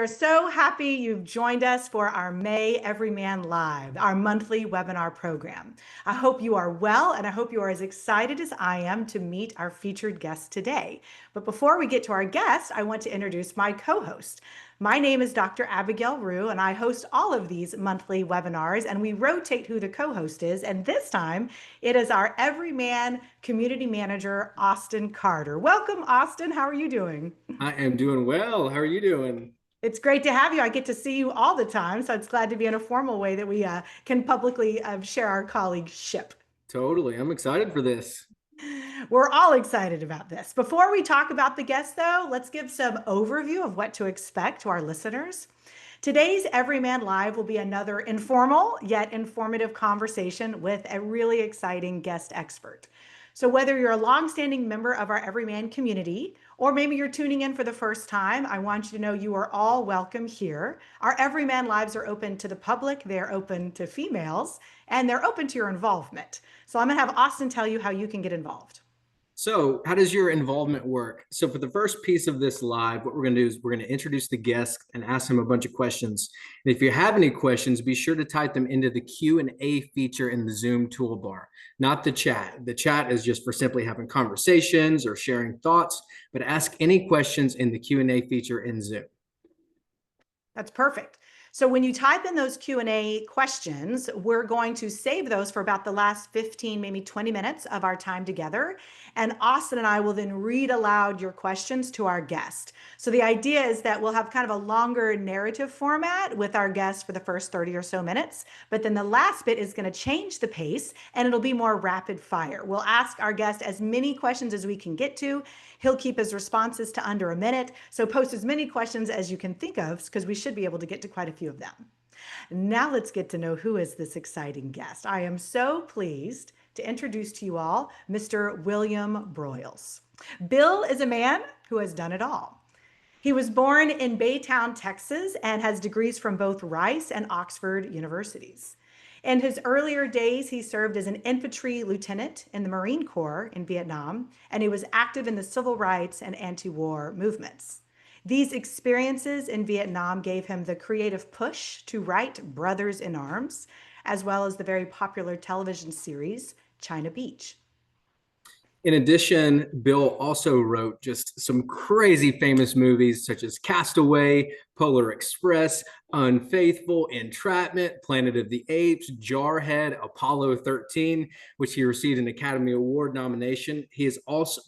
are so happy you've joined us for our May Everyman Live, our monthly webinar program. I hope you are well, and I hope you are as excited as I am to meet our featured guest today. But before we get to our guest, I want to introduce my co-host. My name is Dr. Abigail Rue, and I host all of these monthly webinars, and we rotate who the co-host is. And this time, it is our Everyman Community Manager, Austin Carter. Welcome, Austin. How are you doing? I am doing well. How are you doing? It's great to have you. I get to see you all the time, so it's glad to be in a formal way that we can publicly share our colleagueship. Totally. I'm excited for this. We're all excited about this. Before we talk about the guests, though, let's give some overview of what to expect to our listeners. Today's Everyman Live will be another informal yet informative conversation with a really exciting guest expert. So whether you're a longstanding member of our Everyman community, or maybe you're tuning in for the first time, I want you to know you are all welcome here. Our Everyman Lives are open to the public, they're open to females, and they're open to your involvement. So I'm gonna have Austin tell you how you can get involved. So, how does your involvement work? So, for the first piece of this live, what we're going to do is we're going to introduce the guest and ask them a bunch of questions. And if you have any questions, be sure to type them into the Q&A feature in the Zoom toolbar, not the chat. The chat is just for simply having conversations or sharing thoughts, but ask any questions in the Q&A feature in Zoom. That's perfect. So when you type in those Q&A questions, we're going to save those for about the last 15, maybe 20 minutes of our time together. And Austin and I will then read aloud your questions to our guest. So the idea is that we'll have kind of a longer narrative format with our guest for the first 30 or so minutes. But then the last bit is going to change the pace and it'll be more rapid fire. We'll ask our guest as many questions as we can get to. He'll keep his responses to under a minute. So post as many questions as you can think of because we should be able to get to quite a few of them. Now let's get to know who is this exciting guest. I am so pleased to introduce to you all Mr. William Broyles. Bill is a man who has done it all. He was born in Baytown, Texas, and has degrees from both Rice and Oxford universities. In his earlier days, he served as an infantry lieutenant in the Marine Corps in Vietnam, and he was active in the civil rights and anti-war movements. These experiences in Vietnam gave him the creative push to write Brothers in Arms, as well as the very popular television series China Beach. In addition, Bill also wrote just some crazy famous movies such as Castaway, Polar Express, Unfaithful, Entrapment, Planet of the Apes, Jarhead, Apollo 13, which he received an Academy Award nomination. He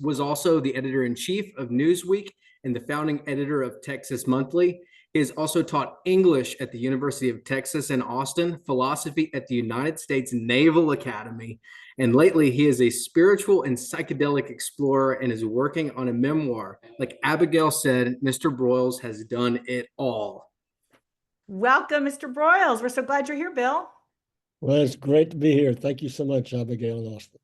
was also the editor-in-chief of Newsweek and the founding editor of Texas Monthly. He has also taught English at the University of Texas in Austin, philosophy at the United States Naval Academy, and lately he is a spiritual and psychedelic explorer and is working on a memoir. Like Abigail said, Mr. Broyles has done it all. Welcome, Mr. Broyles. We're so glad you're here, Bill. Well, it's great to be here. Thank you so much, Abigail and Austin.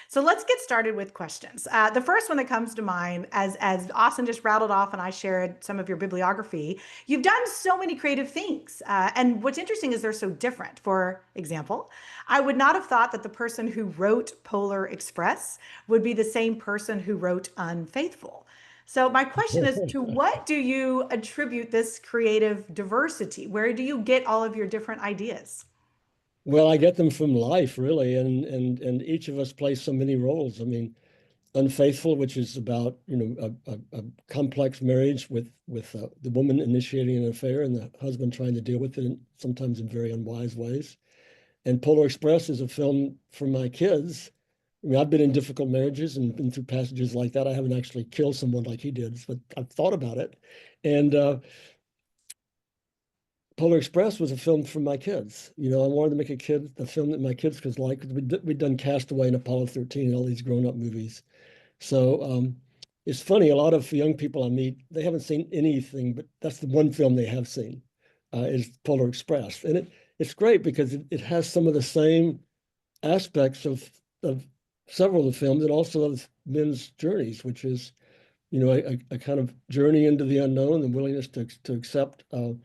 So let's get started with questions. The first one that comes to mind, as Austin just rattled off and I shared some of your bibliography, you've done so many creative things. And what's interesting is they're so different. For example, I would not have thought that the person who wrote Polar Express would be the same person who wrote Unfaithful. So my question is, to what do you attribute this creative diversity? Where do you get all of your different ideas? Well, I get them from life, really, and each of us plays so many roles. I mean, Unfaithful, which is about a complex marriage with the woman initiating an affair and the husband trying to deal with it, sometimes in very unwise ways. And Polar Express is a film for my kids. I mean, I've been in difficult marriages and been through passages like that. I haven't actually killed someone like he did, but I've thought about it. And Polar Express was a film for my kids. I wanted to make a film that my kids could like. We'd done Castaway and Apollo 13 and all these grown-up movies. So it's funny, a lot of young people I meet, they haven't seen anything, but that's the one film they have seen, is Polar Express. And it's great because it has some of the same aspects of several of the films and also of men's journeys, which is, a kind of journey into the unknown, the willingness to accept on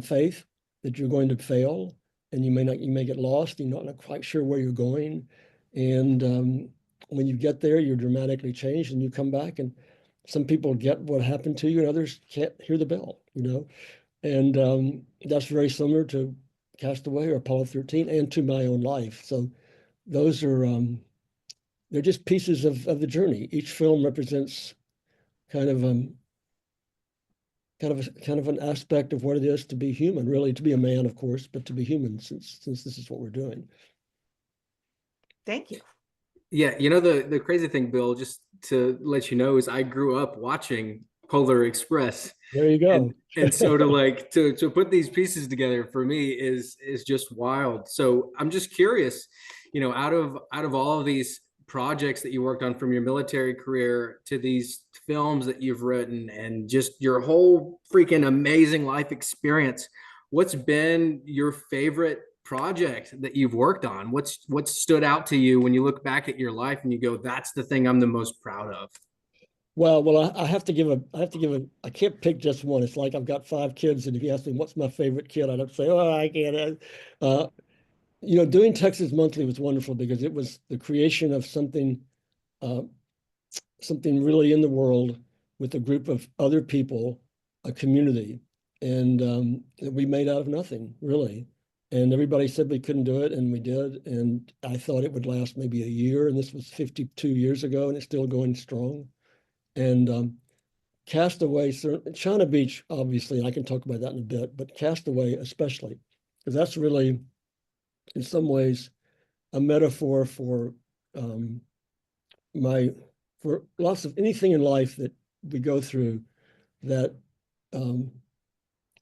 faith that you're going to fail and you may get lost. You're not quite sure where you're going. And when you get there, you're dramatically changed and you come back. And some people get what happened to you and others can't hear the bell, you know? And that's very similar to Castaway or Apollo 13 and to my own life. So those are, they're just pieces of the journey. Each film represents kind of kind of an aspect of what it is to be human, really, to be a man, of course, but to be human, since this is what we're doing. Thank you. Yeah, you know, the crazy thing, Bill, just to let you know, is I grew up watching Polar Express. There you go. And so to like to put these pieces together for me is just wild. So I'm just curious, you know, out of all of these projects that you worked on, from your military career to these films that you've written and just your whole freaking amazing life experience, what's been your favorite project that you've worked on? What's stood out to you when you look back at your life and you go, that's the thing I'm the most proud of? Well, I have to give I can't pick just one. It's like I've got 5 kids, and if you ask me what's my favorite kid, I'd have to say, oh, I can't. You know, doing Texas Monthly was wonderful because it was the creation of uh, something really in the world with a group of other people, a community, and that we made out of nothing, really. And everybody said we couldn't do it, and we did. And I thought it would last maybe a year, and this was 52 years ago, and it's still going strong. And Castaway, China Beach, obviously, and I can talk about that in a bit, but Castaway especially, because that's really, in some ways, a metaphor for um, my for lots of anything in life that we go through that um,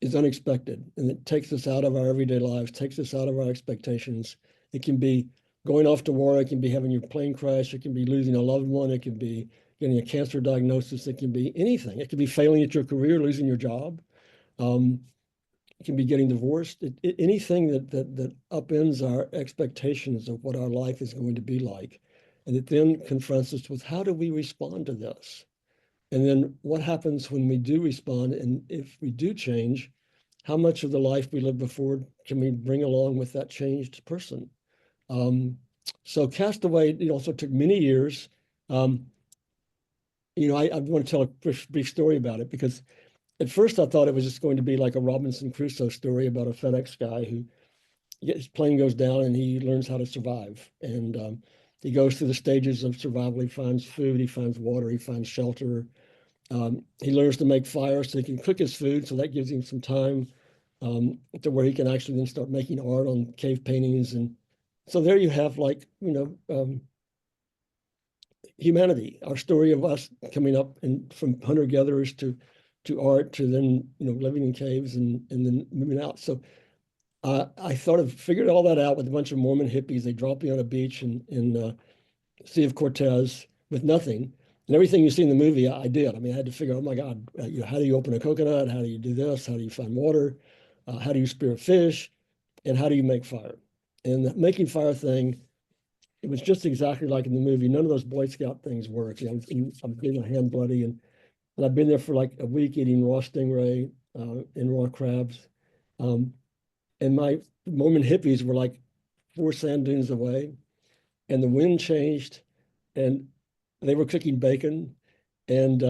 is unexpected and it takes us out of our everyday lives, takes us out of our expectations. It can be going off to war, it can be having your plane crash, it can be losing a loved one, it can be getting a cancer diagnosis, it can be anything. It can be failing at your career, losing your job. It can be getting divorced. Anything that upends our expectations of what our life is going to be like. And it then confronts us with how do we respond to this? And then what happens when we do respond? And if we do change, how much of the life we lived before can we bring along with that changed person? Um, so Castaway, it also took many years. Um, you know, I want to tell a brief story about it because at first I thought it was just going to be like a Robinson Crusoe story about a FedEx guy who his plane goes down and he learns how to survive. And he goes through the stages of survival. He finds food, he finds water, he finds shelter. He learns to make fire so he can cook his food. So that gives him some time to where he can actually then start making art on cave paintings. And so there you have like, you know, humanity, our story of us coming up and from hunter-gatherers to art to then, you know, living in caves and then moving out. So I sort of figured all that out with a bunch of Mormon hippies. They dropped me on a beach in Sea of Cortez with nothing. And everything you see in the movie, I did. I mean, I had to figure out, oh my God, you know, how do you open a coconut? How do you do this? How do you find water? How do you spear a fish? And how do you make fire? And the making fire thing, it was just exactly like in the movie. None of those Boy Scout things worked. You know, I'm getting my hand bloody, and I've been there for like a week eating raw stingray and raw crabs. Um, and my Mormon hippies were like 4 sand dunes away, and the wind changed, and they were cooking bacon, and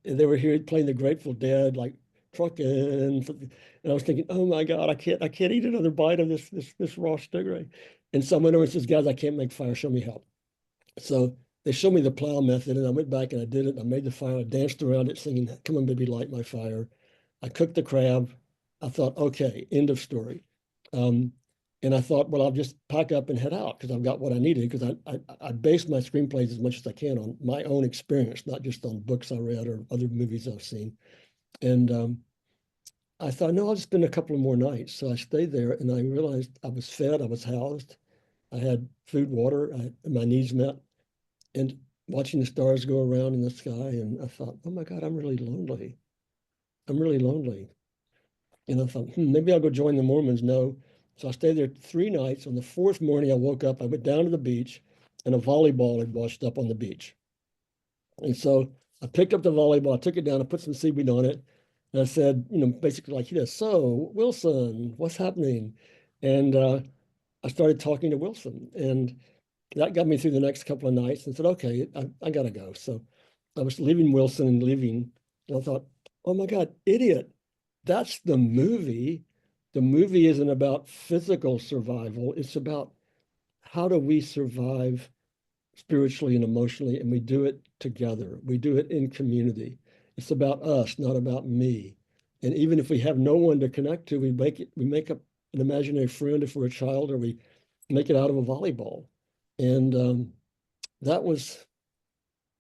they were here playing the Grateful Dead, like trucking, and I was thinking, oh my God, I can't eat another bite of this raw stingray. And someone over says, guys, I can't make fire. Show me how. So they showed me the plow method, and I went back and I did it. I made the fire. I danced around it, singing, "Come on, baby, light my fire." I cooked the crab. I thought, okay, end of story. Um, and I thought, well, I'll just pack up and head out because I've got what I needed. Because I base my screenplays as much as I can on my own experience, not just on books I read or other movies I've seen. And I thought, no, I'll just spend a couple of more nights. So I stayed there, and I realized I was fed, I was housed, I had food, water, my needs met, and watching the stars go around in the sky. And I thought, oh my God, I'm really lonely. I'm really lonely. And I thought, maybe I'll go join the Mormons. No. So I stayed there 3 nights. On the fourth morning, I woke up, I went down to the beach, and a volleyball had washed up on the beach. And so I picked up the volleyball, I took it down, I put some seaweed on it, and I said, you know, basically like this, so Wilson, what's happening? And I started talking to Wilson, and that got me through the next couple of nights and said, okay, I got to go. So I was leaving Wilson and leaving, and I thought, oh my God, idiot. That's the movie. The movie isn't about physical survival. It's about how do we survive spiritually and emotionally, and we do it together. We do it in community. It's about us, not about me. And even if we have no one to connect to, we make up an imaginary friend if we're a child, or we make it out of a volleyball. And that was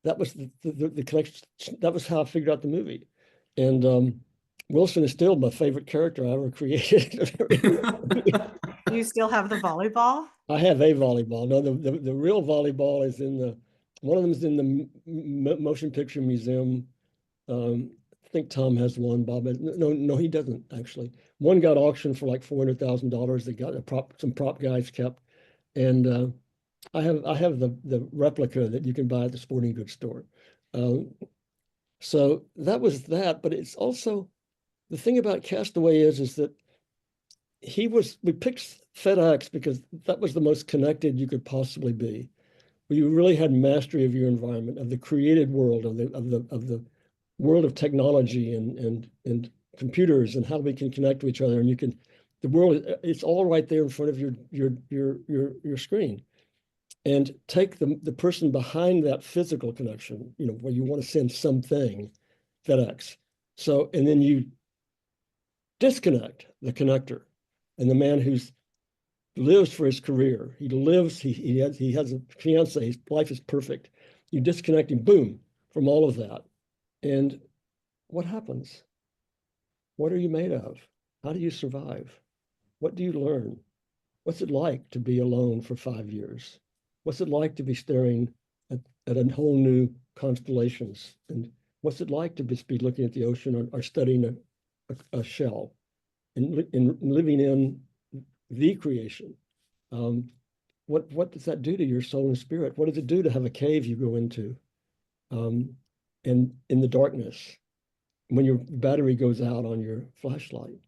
the connection. That was how I figured out the movie. And Wilson is still my favorite character I ever created. Do you still have the volleyball? I have a volleyball. No, the real volleyball is one of them is in the Motion Picture Museum. I think Tom has one, Bob. No, he doesn't actually. One got auctioned for like $400,000. They got some prop guys kept, and I have the replica that you can buy at the sporting goods store. So that was that, but it's also the thing about Castaway is that we picked FedEx because that was the most connected you could possibly be. Where you really had mastery of your environment, of the created world, of the world of technology and computers and how we can connect to each other. And the world, it's all right there in front of your screen. And take the person behind that physical connection, where you want to send something, FedEx. So, and then you disconnect the connector, and the man who's lives for his career. He has a fiance, his life is perfect. You disconnect him, boom, from all of that. And what happens? What are you made of? How do you survive? What do you learn? What's it like to be alone for 5 years? What's it like to be staring at a whole new constellations? And what's it like to just be looking at the ocean or studying a shell and living in the creation? What does that do to your soul and spirit? What does it do to have a cave you go into, and in the darkness when your battery goes out on your flashlight?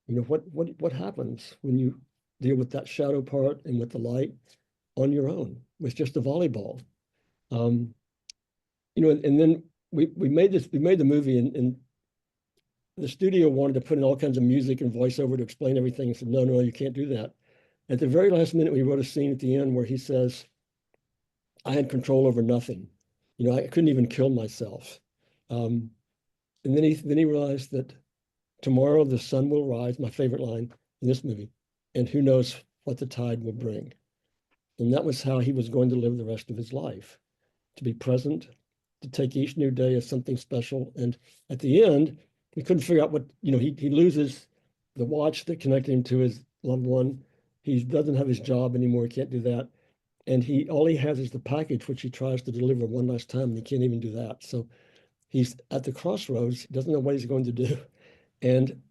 What happens when you deal with that shadow part and with the light on your own with just a volleyball? And then we made the movie, and the studio wanted to put in all kinds of music and voiceover to explain everything. I said, no, you can't do that. At the very last minute, we wrote a scene at the end where he says, I had control over nothing. I couldn't even kill myself. And then he realized that tomorrow the sun will rise, my favorite line in this movie, and who knows what the tide will bring. And that was how he was going to live the rest of his life, to be present, to take each new day as something special. And at the end, he couldn't figure out he loses the watch that connected him to his loved one. He doesn't have his job anymore. He can't do that. And all he has is the package, which he tries to deliver one last time, and he can't even do that. So he's at the crossroads. He doesn't know what he's going to do. And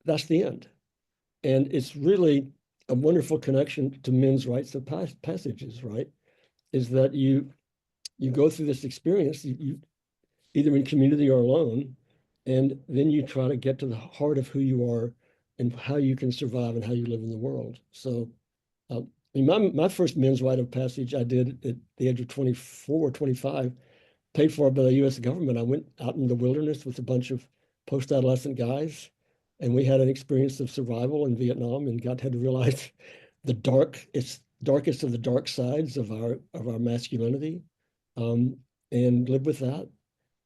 that's the end. And it's really a wonderful connection to men's rites of passages, right? Is that you go through this experience, you either in community or alone, and then you try to get to the heart of who you are and how you can survive and how you live in the world. So my first men's rite of passage I did at the age of 24 or 25, paid for by the U.S. government. I went out in the wilderness with a bunch of post-adolescent guys, and we had an experience of survival in Vietnam, and had to realize it's darkest of the dark sides of our masculinity, and live with that.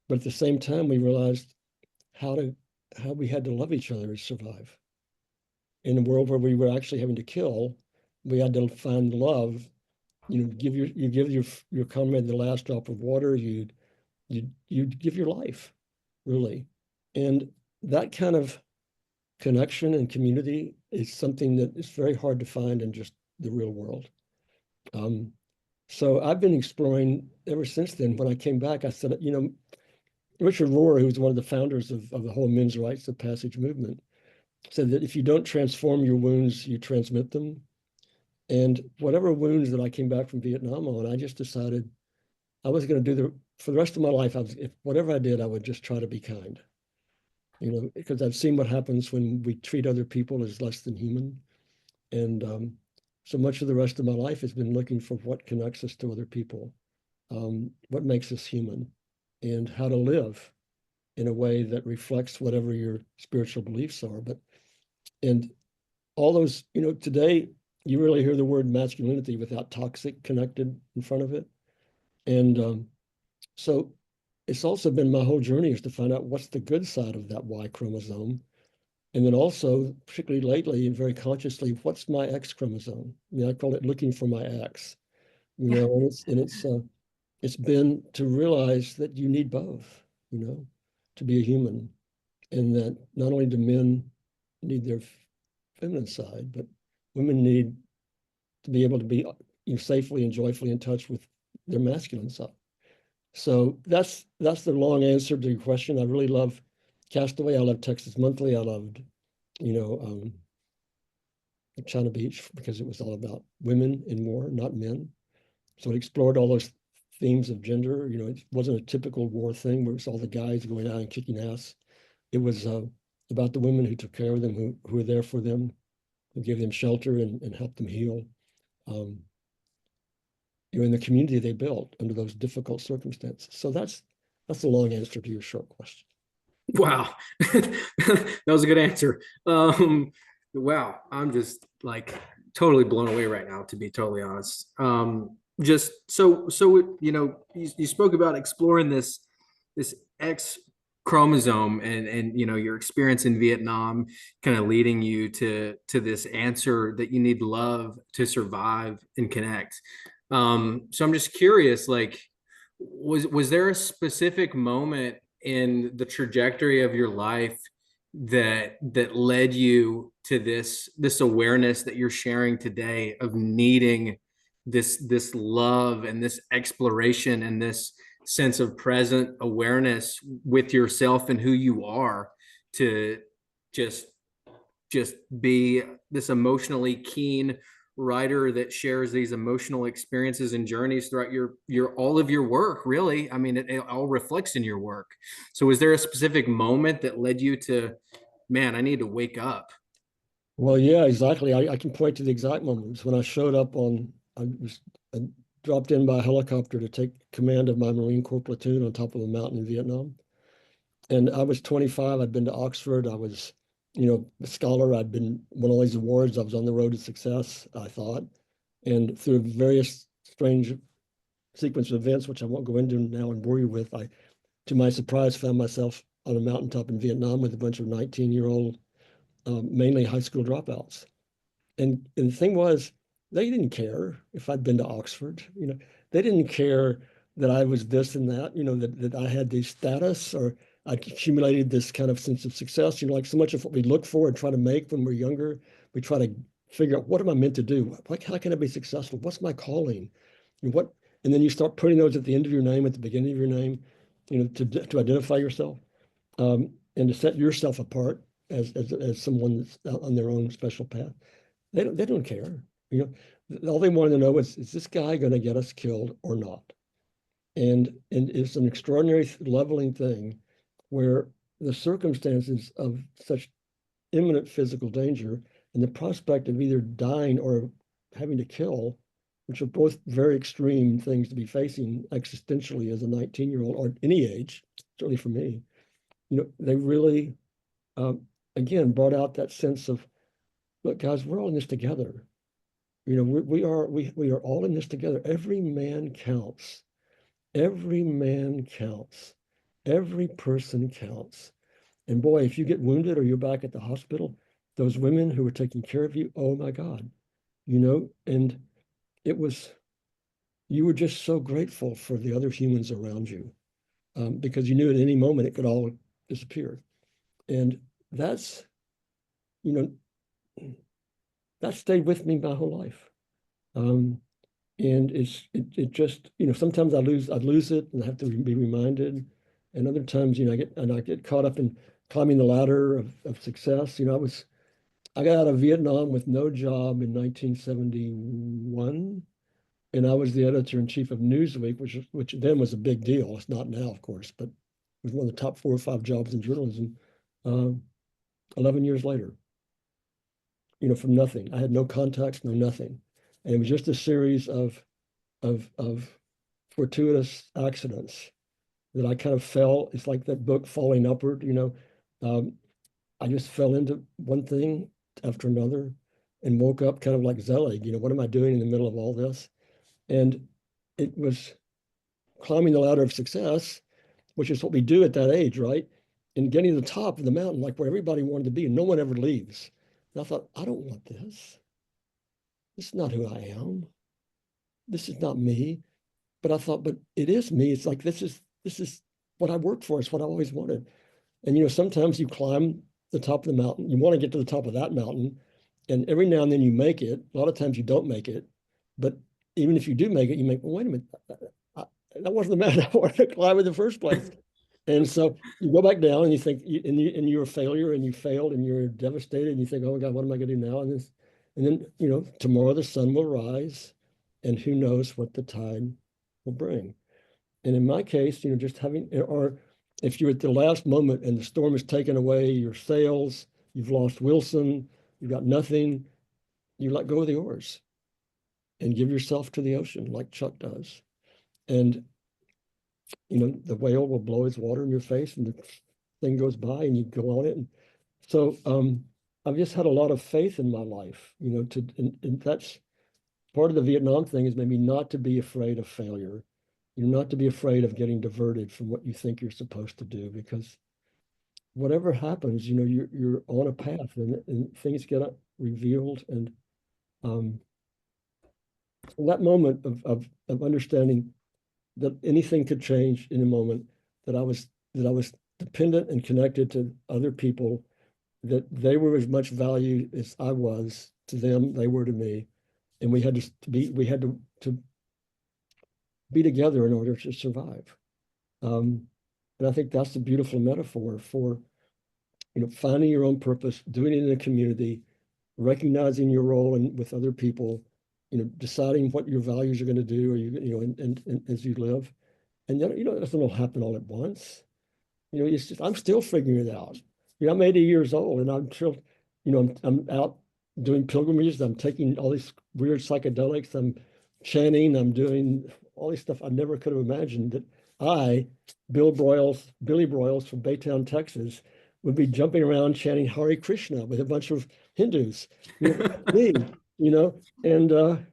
But at the same time, we realized how we had to love each other to survive. In a world where we were actually having to kill, we had to find love. You give your comrade the last drop of water. You give your life, really. And that kind of connection and community is something that is very hard to find in just the real world. So I've been exploring ever since then. When I came back, I said, Richard Rohr, who's one of the founders of the whole men's rites of passage movement, said that if you don't transform your wounds, you transmit them. And whatever wounds that I came back from Vietnam on, I just decided I was going to do for the rest of my life. If whatever I did, I would just try to be kind, because I've seen what happens when we treat other people as less than human. And so much of the rest of my life has been looking for what connects us to other people, what makes us human. and how to live in a way that reflects whatever your spiritual beliefs are. And all those, today you really hear the word masculinity without toxic connected in front of it. And so it's also been my whole journey is to find out what's the good side of that Y chromosome. And then also, particularly lately and very consciously, what's my X chromosome? I mean, I call it looking for my X, and it's been to realize that you need both, to be a human, and that not only do men need their feminine side, but women need to be able to be safely and joyfully in touch with their masculine side. So that's the long answer to your question. I really love Castaway. I love Texas Monthly. I loved, China Beach because it was all about women in war, not men. So it explored all those themes of gender. It wasn't a typical war thing where it's all the guys going out and kicking ass. It was about the women who took care of them, who were there for them, who gave them shelter and helped them heal. In the community they built under those difficult circumstances. So that's the long answer to your short question. Wow. That was a good answer. Wow. I'm just like totally blown away right now, to be totally honest. Just so you spoke about exploring this X chromosome and your experience in Vietnam kind of leading you to this answer that you need love to survive and connect. So I'm just curious, like, was there a specific moment in the trajectory of your life that led you to this awareness that you're sharing today of needing this love and this exploration and this sense of present awareness with yourself and who you are to just be this emotionally keen writer that shares these emotional experiences and journeys throughout your all of your work, really? I mean, it all reflects in your work. So was there a specific moment that led you to, man, I need to wake up? Well, yeah, exactly. I can point to the exact moments when I showed up I dropped in by helicopter to take command of my Marine Corps platoon on top of a mountain in Vietnam. And I was 25. I'd been to Oxford. I was, a scholar. I'd won all these awards. I was on the road to success, I thought. And through various strange sequence of events, which I won't go into now and bore you with, I, to my surprise, found myself on a mountaintop in Vietnam with a bunch of 19-year-old, mainly high school dropouts. And the thing was, they didn't care if I'd been to Oxford. They didn't care that I was this and that, that I had this status or I'd accumulated this kind of sense of success. Like so much of what we look for and try to make when we're younger, we try to figure out, what am I meant to do? How can I be successful? What's my calling? And then you start putting those at the end of your name, at the beginning of your name, to identify yourself, and to set yourself apart as someone that's on their own special path. They don't care. All they want to know is this guy going to get us killed or not? And it's an extraordinary leveling thing where the circumstances of such imminent physical danger and the prospect of either dying or having to kill, which are both very extreme things to be facing existentially as a 19-year-old or any age, certainly for me, they really, again, brought out that sense of, look, guys, we're all in this together. We are all in this together. Every man counts. Every man counts. Every person counts. And boy, if you get wounded or you're back at the hospital, those women who were taking care of you, oh my God, and you were just so grateful for the other humans around you, because you knew at any moment it could all disappear. And that's, that stayed with me my whole life. And it just, sometimes I'd lose it and I have to be reminded. And other times, I get caught up in climbing the ladder of success. I got out of Vietnam with no job in 1971. And I was the editor-in-chief of Newsweek, which then was a big deal. It's not now, of course, but it was one of the top 4 or 5 jobs in journalism. 11 years later, from nothing. I had no contacts, no nothing. And it was just a series of fortuitous accidents that I kind of fell. It's like that book Falling Upward, you know. I just fell into one thing after another and woke up kind of like Zelig, you know, what am I doing in the middle of all this? And it was climbing the ladder of success, which is what we do at that age, right? And getting to the top of the mountain, like where everybody wanted to be, and no one ever leaves. And I thought, I don't want this. This is not who I am. This is not me. But I thought, but it is me. It's like this is what I worked for. It's what I always wanted. And you know, sometimes you climb the top of the mountain. You want to get to the top of that mountain, and every now and then you make it. A lot of times you don't make it, but even if you do make it, you make. Well, wait a minute, that wasn't the mountain I wanted to climb in the first place. And so you go back down and you think, and you're a failure and you failed and you're devastated and you think, oh my God, what am I going to do now? And then, you know, tomorrow the sun will rise and who knows what the tide will bring. And in my case, you know, just having, or if you're at the last moment and the storm has taken away your sails, you've lost Wilson, you've got nothing, you let go of the oars and give yourself to the ocean like Chuck does. And you know, the whale will blow its water in your face and the thing goes by and you go on it. And so I've just had a lot of faith in my life, you know, and that's part of the Vietnam thing is maybe not to be afraid of failure. You're not to be afraid of getting diverted from what you think you're supposed to do, because whatever happens, you know, you're on a path and things get revealed. And that moment of understanding that anything could change in a moment, that I was dependent and connected to other people, that they were as much value as I was to them, they were to me. And we had to be together in order to survive. And I think that's a beautiful metaphor for, you know, finding your own purpose, doing it in a community, recognizing your role with other people, you know, deciding what your values are going to do, or you know, and as you live. And then, you know, it doesn't all happen all at once. You know, it's just, I'm still figuring it out. You know, I'm 80 years old and I'm still, you know, I'm out doing pilgrimages. I'm taking all these weird psychedelics. I'm chanting. I'm doing all this stuff I never could have imagined that Billy Broyles from Baytown, Texas, would be jumping around chanting Hare Krishna with a bunch of Hindus. You know, me, you know, and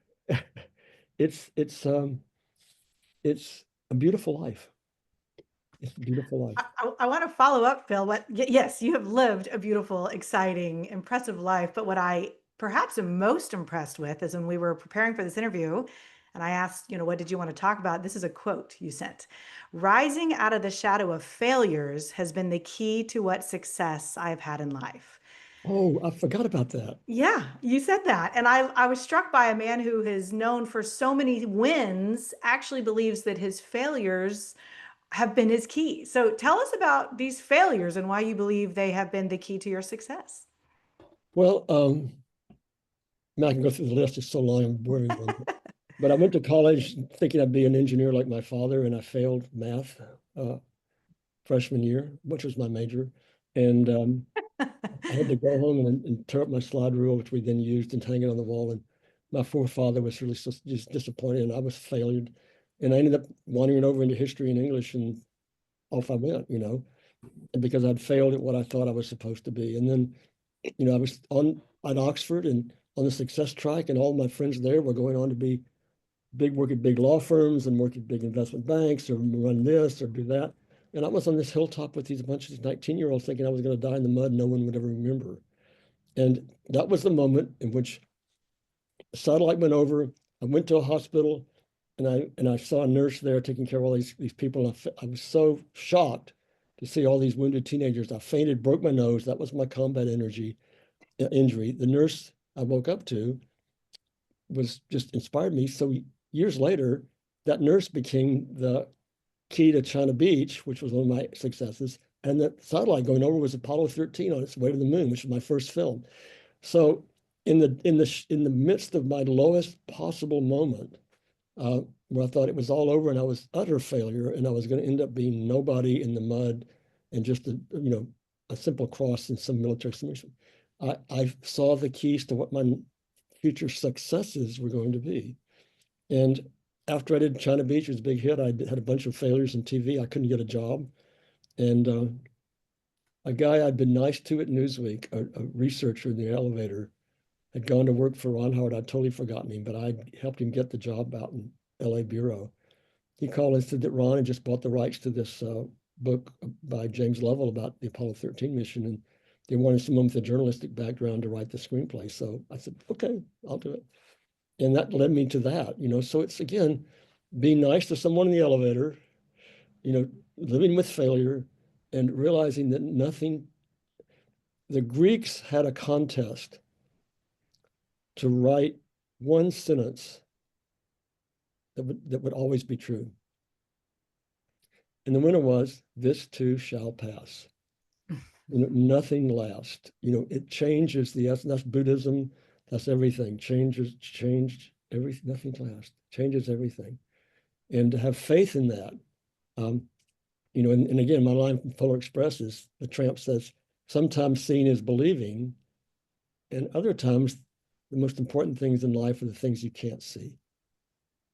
it's a beautiful life. It's a beautiful life. I want to follow up, Phil. Yes, you have lived a beautiful, exciting, impressive life. But what I perhaps am most impressed with is when we were preparing for this interview and I asked, you know, what did you want to talk about? This is a quote you sent. Rising out of the shadow of failures has been the key to what success I've had in life. Oh, I forgot about that. Yeah, you said that. And I was struck by a man who is known for so many wins, actually believes that his failures have been his key. So tell us about these failures and why you believe they have been the key to your success. Well, I can go through the list. It's so long, I'm boring one. But I went to college thinking I'd be an engineer like my father, and I failed math freshman year, which was my major. And I had to go home and tear up my slide rule, which we then used, and hang it on the wall. And my forefather was really just disappointed, and I was failed. And I ended up wandering over into history and English, and off I went, you know, and because I'd failed at what I thought I was supposed to be. And then, you know, I was at Oxford and on the success track, and all my friends there were going on to be work at big law firms and work at big investment banks or run this or do that. And I was on this hilltop with these bunch of 19-year-olds thinking I was going to die in the mud. No one would ever remember. And that was the moment in which a satellite went over. I went to a hospital and I saw a nurse there taking care of all these people. I was so shocked to see all these wounded teenagers. I fainted, broke my nose. That was my combat injury. The nurse I woke up to was just inspired me. So years later, that nurse became the key to China Beach, which was one of my successes. And the satellite going over was Apollo 13 on its way to the moon, which was my first film. So in the midst of my lowest possible moment, where I thought it was all over and I was utter failure and I was going to end up being nobody in the mud and just a simple cross in some military submission, I saw the keys to what my future successes were going to be. And after I did China Beach, it was a big hit. I had a bunch of failures in TV. I couldn't get a job. And a guy I'd been nice to at Newsweek, a researcher in the elevator, had gone to work for Ron Howard. I'd totally forgotten him, but I helped him get the job out in LA Bureau. He called and said that Ron had just bought the rights to this book by James Lovell about the Apollo 13 mission, and they wanted someone with a journalistic background to write the screenplay. So I said, okay, I'll do it. And that led me to that, So it's, again, being nice to someone in the elevator, living with failure and realizing that the Greeks had a contest to write one sentence that would always be true. And the winner was, "This too shall pass." Nothing lasts. It changes the essence. That's Buddhism. That's everything. Nothing lasts. Changes everything. And to have faith in that, and again, my line from Polar Express is, the tramp says, sometimes seeing is believing, and other times the most important things in life are the things you can't see.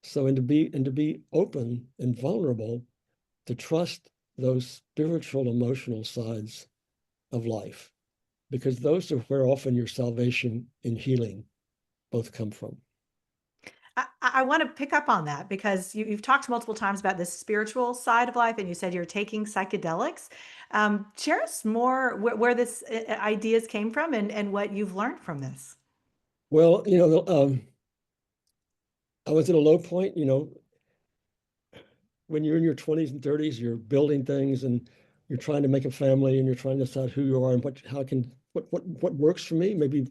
So, and to be open and vulnerable, to trust those spiritual, emotional sides of life, because those are where often your salvation and healing both come from. I want to pick up on that because you've talked multiple times about this spiritual side of life, and you said you're taking psychedelics. Share us more where this ideas came from and what you've learned from this. Well, I was at a low point, when you're in your 20s and 30s, you're building things and you're trying to make a family and you're trying to decide who you are and what works for me, maybe.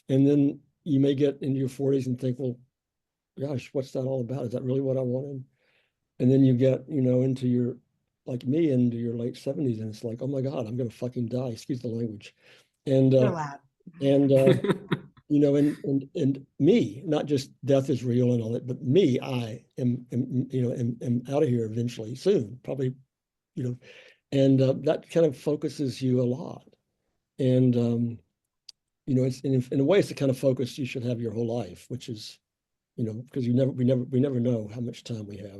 And then you may get into your 40s and think, well, gosh, what's that all about? Is that really what I wanted? And then you get, into your, like me, into your late 70s, and it's like, oh my God, I'm gonna fucking die. Excuse the language. And You're allowed. and and me, not just death is real and all that, but me, I am out of here eventually, soon, probably, and that kind of focuses you a lot. And it's in a way, it's the kind of focus you should have your whole life, which is, because we never know how much time we have.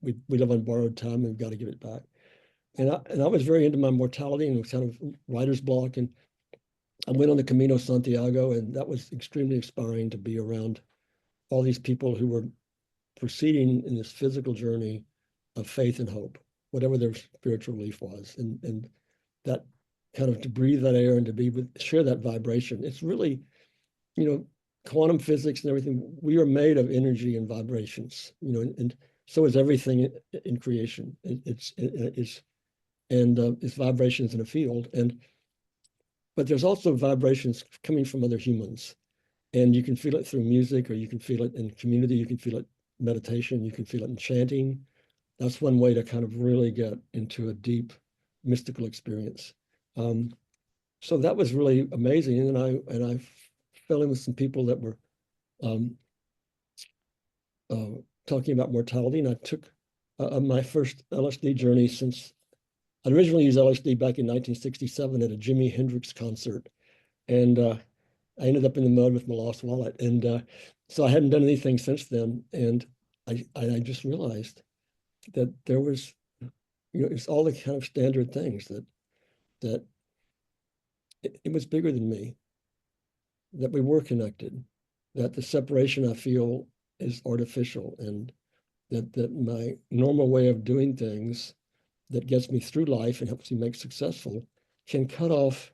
We live on borrowed time and we've got to give it back. And I was very into my mortality and was kind of writer's block, and I went on the Camino Santiago, and that was extremely inspiring to be around all these people who were proceeding in this physical journey of faith and hope, whatever their spiritual belief was, and that kind of to breathe that air and to share that vibration. It's really, quantum physics and everything. We are made of energy and vibrations, and so is everything in creation. It's vibrations in a field, but there's also vibrations coming from other humans, and you can feel it through music, or you can feel it in community, you can feel it meditation, you can feel it in chanting. That's one way to kind of really get into a deep mystical experience. So that was really amazing. And I fell in with some people that were talking about mortality, and I took my first LSD journey since I originally used LSD back in 1967 at a Jimi Hendrix concert, and I ended up in the mud with my lost wallet, and so I hadn't done anything since then. And I just realized that there was, it's all the kind of standard things that it was bigger than me, that we were connected, that the separation I feel is artificial, and that my normal way of doing things that gets me through life and helps me make successful can cut off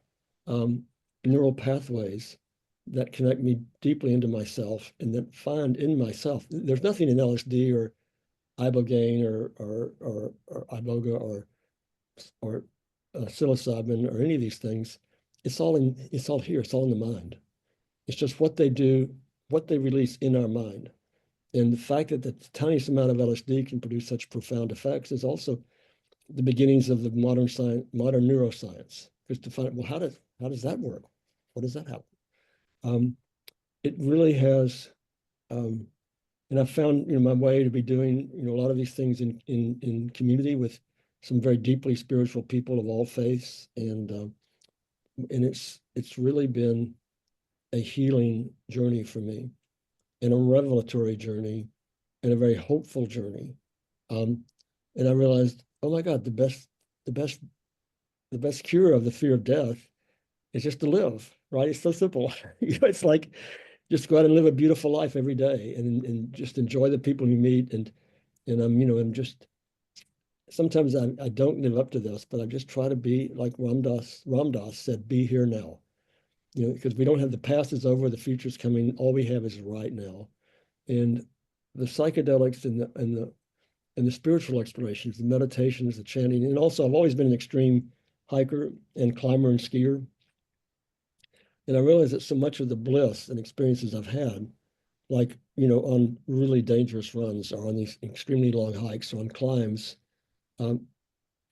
neural pathways that connect me deeply into myself, and that find in myself. There's nothing in LSD or ibogaine or iboga or psilocybin or any of these things. It's all here. It's all in the mind. It's just what they do, what they release in our mind. And the fact that the tiniest amount of LSD can produce such profound effects is also the beginnings of the modern neuroscience. Because to find out, well, how does that work? What does that happen? It really has, and I've found my way to be doing a lot of these things in community with some very deeply spiritual people of all faiths, and it's really been a healing journey for me, and a revelatory journey and a very hopeful journey. And I realized, oh my God, the best cure of the fear of death is just to live, right? It's so simple. It's like just go out and live a beautiful life every day and just enjoy the people you meet. And I'm just sometimes I don't live up to this, but I just try to be like Ramdas said, be here now. Because we don't have the past is over, the future's coming. All we have is right now. And the psychedelics and the spiritual explorations, the meditations, the chanting, and also I've always been an extreme hiker and climber and skier. And I realize that so much of the bliss and experiences I've had, like, on really dangerous runs or on these extremely long hikes or on climbs, um,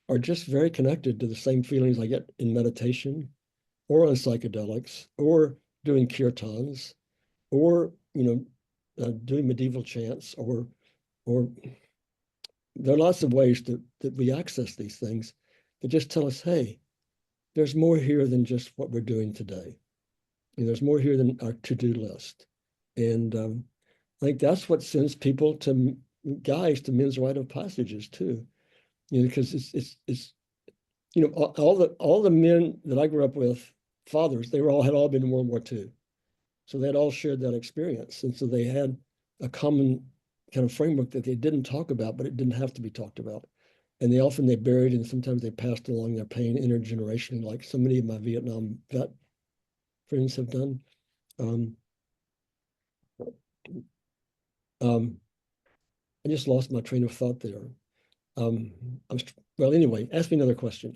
are just very connected to the same feelings I get in meditation or on psychedelics or doing kirtans or, doing medieval chants or there are lots of ways that we access these things that just tell us, hey, there's more here than just what we're doing today. There's more here than our to-do list. And I think that's what sends people to guys to men's rite of passages too. Because it's all the men that I grew up with, fathers, they had all been in World War II. So they'd all shared that experience. And so they had a common kind of framework that they didn't talk about, but it didn't have to be talked about. And they buried and sometimes they passed along their pain intergenerationally, like so many of my Vietnam vet friends have done. Um, I just lost my train of thought there. Well, anyway, ask me another question.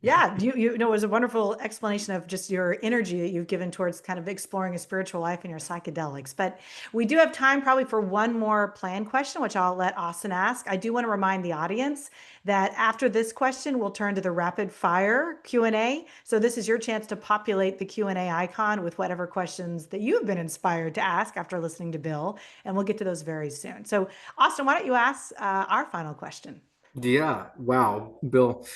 Yeah, it was a wonderful explanation of just your energy that you've given towards kind of exploring a spiritual life and your psychedelics. But we do have time probably for one more plan question, which I'll let Austin ask. I do want to remind the audience that after this question, we'll turn to the rapid fire Q&A. So this is your chance to populate the Q&A icon with whatever questions that you've been inspired to ask after listening to Bill, and we'll get to those very soon. So Austin, why don't you ask our final question? Yeah. Wow, Bill.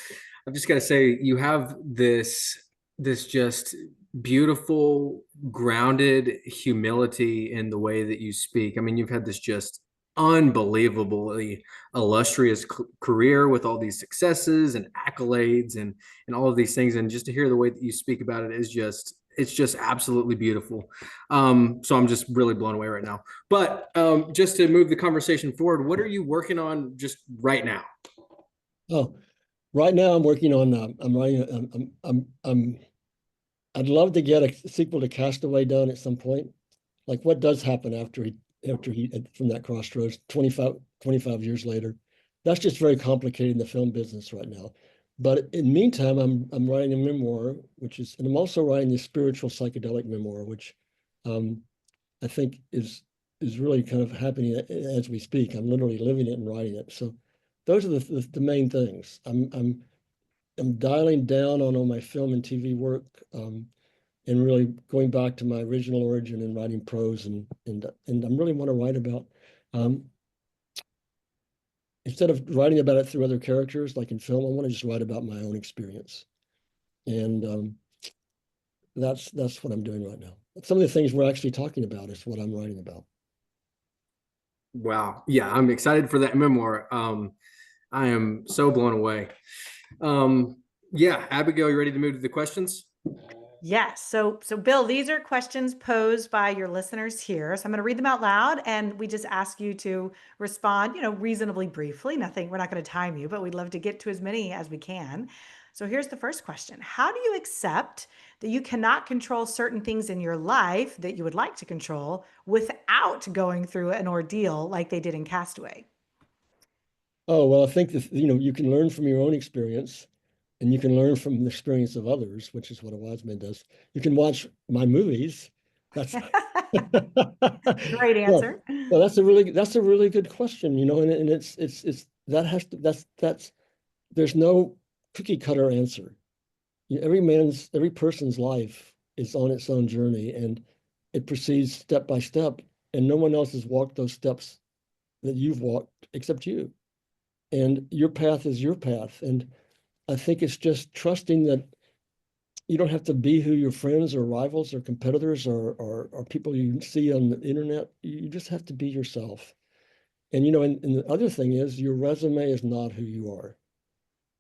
I've just got to say, you have this just beautiful, grounded humility in the way that you speak. I mean, you've had this just unbelievably illustrious career with all these successes and accolades and all of these things. And just to hear the way that you speak about it is it's just absolutely beautiful. So I'm just really blown away right now. But just to move the conversation forward, what are you working on just right now? Oh, right now I'm working on, I'm writing, I'd love to get a sequel to Castaway done at some point. Like what does happen after he from that crossroads 25 years later. That's just very complicated in the film business right now. But in the meantime, I'm writing a memoir, and I'm also writing the spiritual psychedelic memoir, which I think is really kind of happening as we speak. I'm literally living it and writing it. So those are the main things. I'm dialing down on all my film and TV work, and really going back to my original origin and writing prose and I really want to write about, instead of writing about it through other characters like in film, I want to just write about my own experience. And that's what I'm doing right now. Some of the things we're actually talking about is what I'm writing about. Wow. Yeah, I'm excited for that memoir. I am so blown away. Yeah, Abigail, you ready to move to the questions? Yes. So Bill, these are questions posed by your listeners here. So I'm going to read them out loud, and we just ask you to respond, reasonably briefly. Nothing, we're not going to time you, but we'd love to get to as many as we can. So here's the first question. How do you accept that you cannot control certain things in your life that you would like to control without going through an ordeal like they did in Castaway? Oh, well, I think that, you can learn from your own experience and you can learn from the experience of others, which is what a wise man does. You can watch my movies. That's Great well, answer. well, that's a really good question, and it's that has to that's there's no cookie cutter answer. Every person's life is on its own journey and it proceeds step by step, and no one else has walked those steps that you've walked except you. And your path is your path. And I think it's just trusting that you don't have to be who your friends or rivals or competitors or people you see on the internet. You just have to be yourself. And, you know, and the other thing is your resume is not who you are.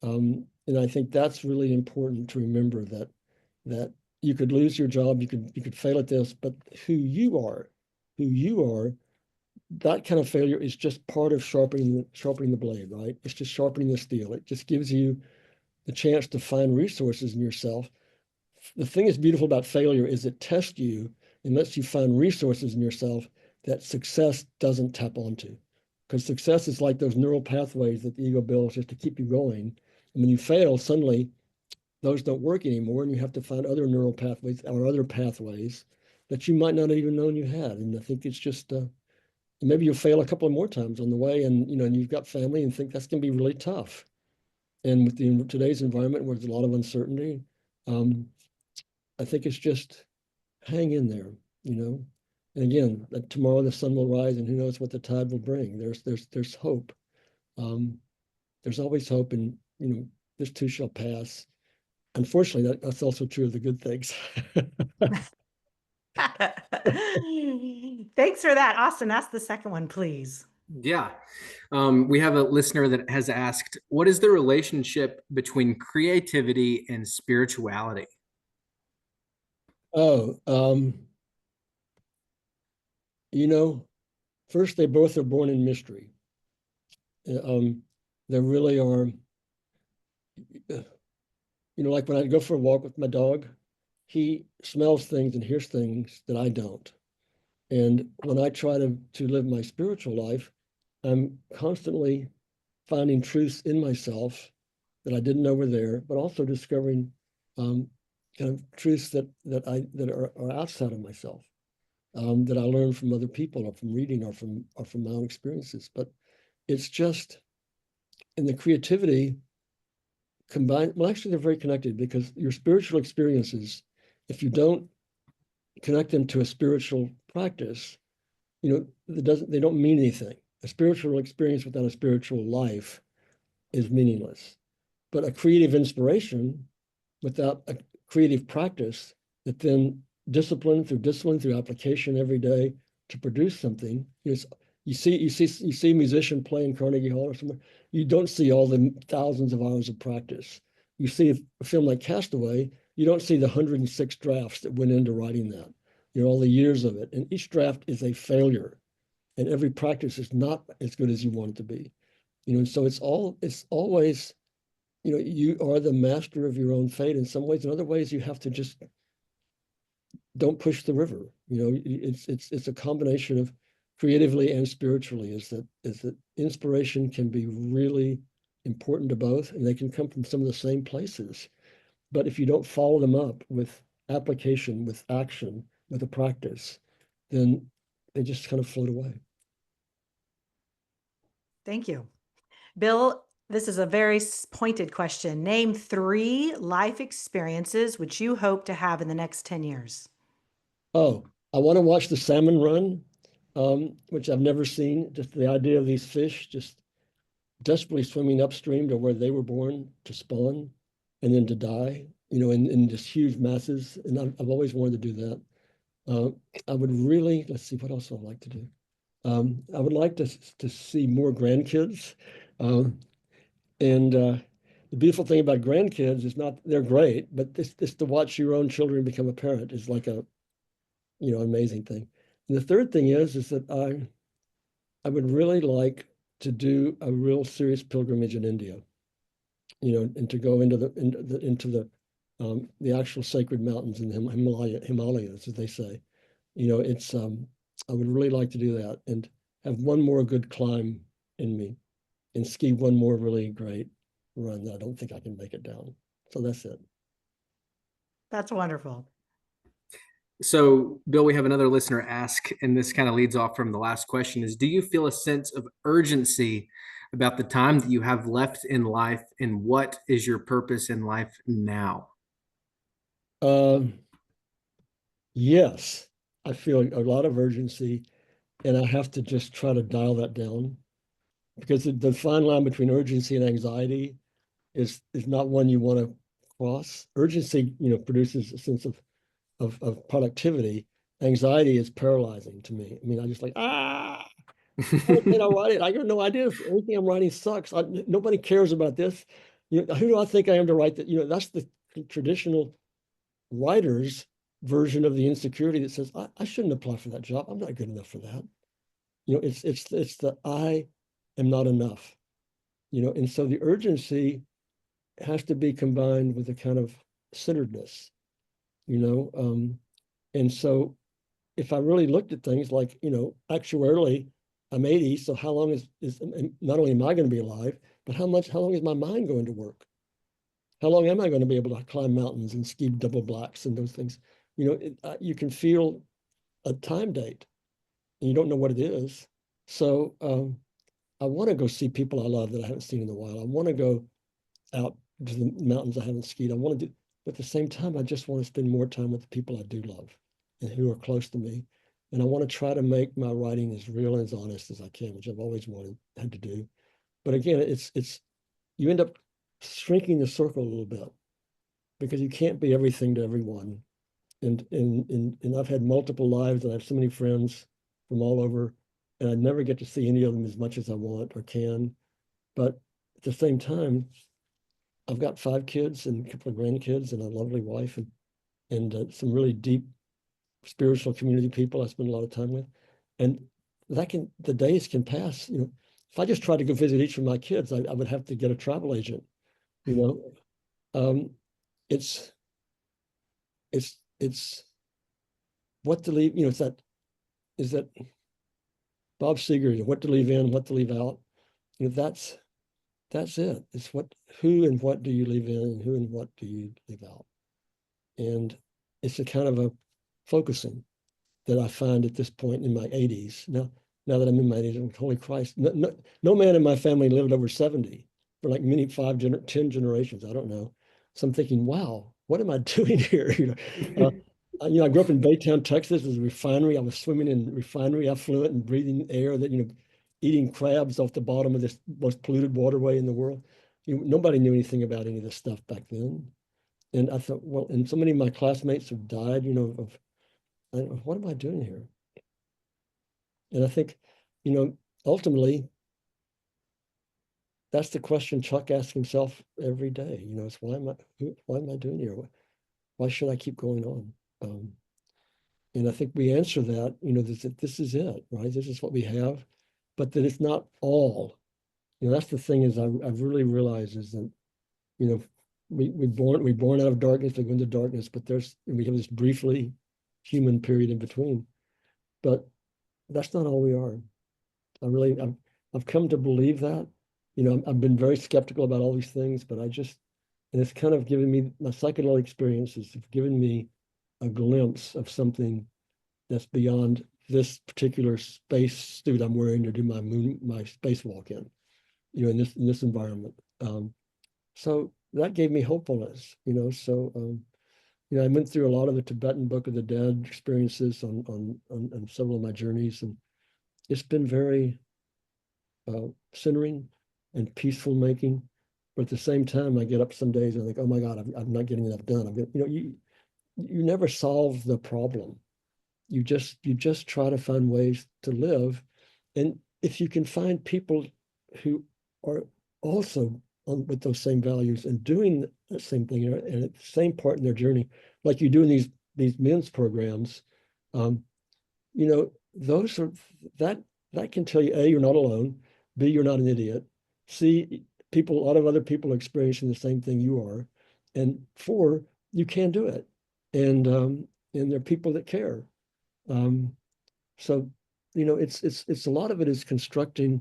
And I think that's really important to remember that you could lose your job, you could fail at this, but who you are, that kind of failure is just part of sharpening the blade, right? It's just sharpening the steel. It just gives you the chance to find resources in yourself. The thing that's beautiful about failure is it tests you and lets you find resources in yourself that success doesn't tap onto. Because success is like those neural pathways that the ego builds just to keep you going. And when you fail, suddenly those don't work anymore, and you have to find other neural pathways or other pathways that you might not have even known you had. And I think it's just maybe you'll fail a couple of more times on the way, and you know, and you've got family, and think that's going to be really tough. And with today's environment where there's a lot of uncertainty, I think it's just hang in there, you know. And again, that tomorrow the sun will rise, and who knows what the tide will bring. There's hope. Um, there's always hope, and you know, this too shall pass. Unfortunately, that's also true of the good things. Thanks for that. Austin, ask the second one, please. Yeah. We have a listener that has asked, what is the relationship between creativity and spirituality? Oh, you know, first they both are born in mystery. There really are, you know, like when I go for a walk with my dog, he smells things and hears things that I don't. And when I try to live my spiritual life, I'm constantly finding truths in myself that I didn't know were there, but also discovering kind of truths that are outside of myself, that I learned from other people or from reading or from my own experiences. But it's just in the creativity combined. Well, actually, they're very connected because your spiritual experiences, if you don't connect them to a spiritual practice, you know, they don't mean anything. A spiritual experience without a spiritual life is meaningless. But a creative inspiration without a creative practice that then discipline through application every day to produce something. You see a musician play in Carnegie Hall or somewhere, you don't see all the thousands of hours of practice. You see a film like Castaway, you don't see the 106 drafts that went into writing that, you know, all the years of it. And each draft is a failure. And every practice is not as good as you want it to be. You know, and so it's always, you know, you are the master of your own fate in some ways. In other ways, you have to just don't push the river. You know, it's a combination of creatively and spiritually. Is that inspiration can be really important to both, and they can come from some of the same places. But if you don't follow them up with application, with action, with a practice, then they just kind of float away. Thank you. Bill, this is a very pointed question. Name 3 life experiences which you hope to have in the next 10 years. Oh, I want to watch the salmon run, which I've never seen. Just the idea of these fish just desperately swimming upstream to where they were born to spawn and then to die, you know, in just huge masses. And I've always wanted to do that. Uh, I would really, let's see, what else would I like to do? I would like to see more grandkids. And the beautiful thing about grandkids is not, they're great, but this to watch your own children become a parent is like a, you know, amazing thing. And the third thing is that I would really like to do a real serious pilgrimage in India, you know, and to go into the actual sacred mountains in the Himalayas, as they say. You know, it's I would really like to do that and have one more good climb in me and ski one more really great run that I don't think I can make it down. So that's it. That's wonderful. So, Bill, we have another listener ask, and this kind of leads off from the last question, is do you feel a sense of urgency about the time that you have left in life, and what is your purpose in life now? Um, yes, I feel a lot of urgency, and I have to just try to dial that down because the fine line between urgency and anxiety is not one you want to cross. Urgency, you know, produces a sense of productivity. Anxiety is paralyzing to me. I mean, I just like, ah, And I write it. I got no idea if anything I'm writing sucks. Nobody cares about this. Who do I think I am to write that? That's the traditional writer's version of the insecurity that says, I shouldn't apply for that job. I'm not good enough for that. It's the I am not enough. And so the urgency has to be combined with a kind of centeredness, and so if I really looked at things like, actuarially, I'm 80, so how long is not only am I going to be alive, but how long is my mind going to work? How long am I going to be able to climb mountains and ski double blacks and those things? You can feel a time date and you don't know what it is. So I want to go see people I love that I haven't seen in a while. I want to go out to the mountains I haven't skied. I want to do, but at the same time, I just want to spend more time with the people I do love and who are close to me. And I want to try to make my writing as real and as honest as I can, which I've always had to do. But again, it's you end up shrinking the circle a little bit because you can't be everything to everyone. And I've had multiple lives and I have so many friends from all over, and I never get to see any of them as much as I want or can. But at the same time, I've got 5 kids and a couple of grandkids and a lovely wife and some really deep spiritual community people I spend a lot of time with. And the days can pass. If I just tried to go visit each of my kids, I would have to get a travel agent. Um, it's what to leave. Is that Bob Seger, what to leave in, what to leave out. That's it. It's who and what do you leave in, and who and what do you leave out. And it's a kind of a focusing that I find at this point in my 80s. Now that I'm in my 80s, holy Christ, no man in my family lived over 70 for like 10 generations. I don't know. So I'm thinking, wow, what am I doing here? I grew up in Baytown, Texas. It was a refinery. I was swimming in refinery effluent and breathing air that, eating crabs off the bottom of this most polluted waterway in the world. Nobody knew anything about any of this stuff back then. And I thought, well, and so many of my classmates have died, what am I doing here? And I think, ultimately, that's the question Chuck asks himself every day. It's why am I doing here? Why should I keep going on? And I think we answer that, that this is it, right? This is what we have, but that it's not all. That's the thing is I've really realized is that, we're born out of darkness, we go into darkness, but we have this briefly human period in between. But that's not all we are. I've come to believe that. I've been very skeptical about all these things, but and it's kind of given me, my psychedelic experiences have given me a glimpse of something that's beyond this particular space suit I'm wearing to do my spacewalk in, in this environment. So that gave me hopefulness, so I went through a lot of the Tibetan Book of the Dead experiences on several of my journeys, and it's been very centering and peaceful making. But at the same time, I get up some days and I think, oh my God, I'm not getting enough done. You never solve the problem. You just try to find ways to live, and if you can find people who are also with those same values and doing the same thing and at the same part in their journey, like you do in these men's programs, those are that can tell you, A, you're not alone, B, you're not an idiot, C, a lot of other people are experiencing the same thing you are, and 4, you can do it, and there are people that care. So it's a lot of it is constructing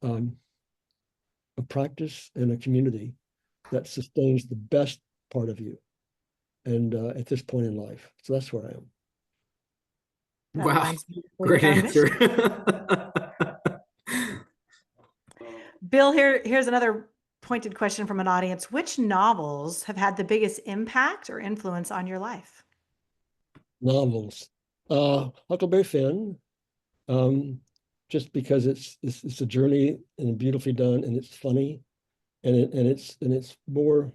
a practice and a community that sustains the best part of you, and at this point in life. So that's where I am. That Wow, aligns with great our answer. mission. Bill, here's another pointed question from an audience. Which novels have had the biggest impact or influence on your life? Novels. Huckleberry Finn, just because it's a journey and beautifully done, and it's funny, and it's more.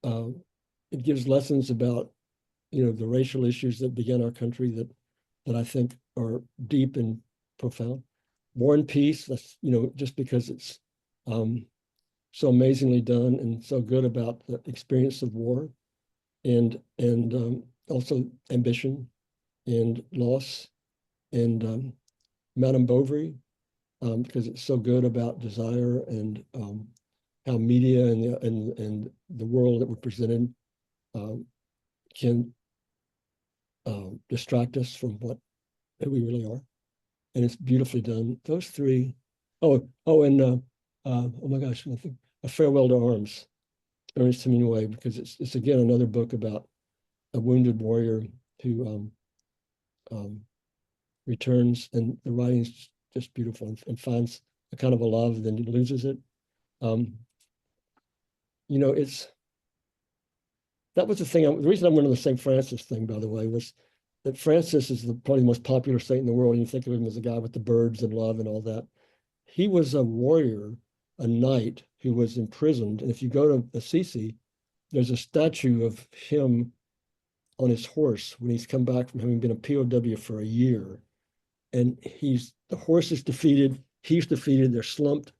It gives lessons about the racial issues that began our country that I think are deep and profound. War and Peace. That's, just because it's so amazingly done and so good about the experience of war and also ambition and loss, and Madame Bovary, because it's so good about desire and how media and the world that we're presented can distract us from who we really are. And it's beautifully done. Those three. And oh my gosh, I think A Farewell to Arms, Ernest Hemingway, because it's again another book about a wounded warrior who returns, and the writing's just beautiful, and finds a kind of a love, then loses it. That was the thing. The reason I went on the St. Francis thing, by the way, was that Francis is probably the most popular saint in the world. And you think of him as a guy with the birds and love and all that. He was a warrior, a knight who was imprisoned. And if you go to Assisi, there's a statue of him on his horse when he's come back from having been a POW for a year. And the horse is defeated, he's defeated, they're slumped.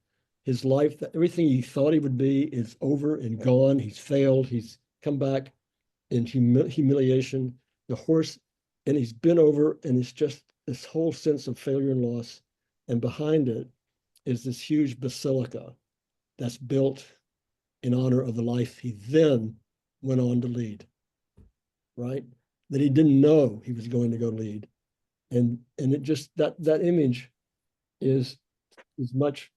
His life, everything he thought he would be is over and gone. He's failed, he's come back in humiliation. The horse, and he's been over, and it's just this whole sense of failure and loss. And behind it is this huge basilica that's built in honor of the life he then went on to lead, right? That he didn't know he was going to go lead. And it just, that image is as much,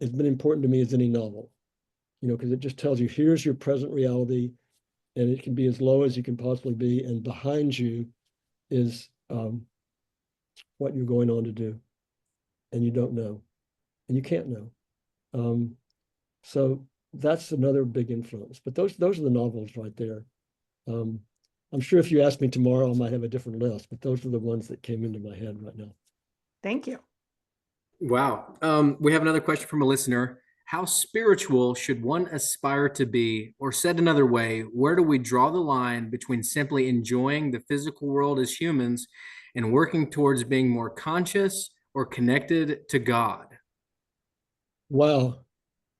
has been important to me as any novel, because it just tells you, here's your present reality, and it can be as low as you can possibly be, and behind you is what you're going on to do, and you don't know, and you can't know. So that's another big influence. But those are the novels right there. I'm sure if you ask me tomorrow, I might have a different list, but those are the ones that came into my head right now. Thank you. Wow. We have another question from a listener. How spiritual should one aspire to be? Or said another way, where do we draw the line between simply enjoying the physical world as humans and working towards being more conscious or connected to God? Wow.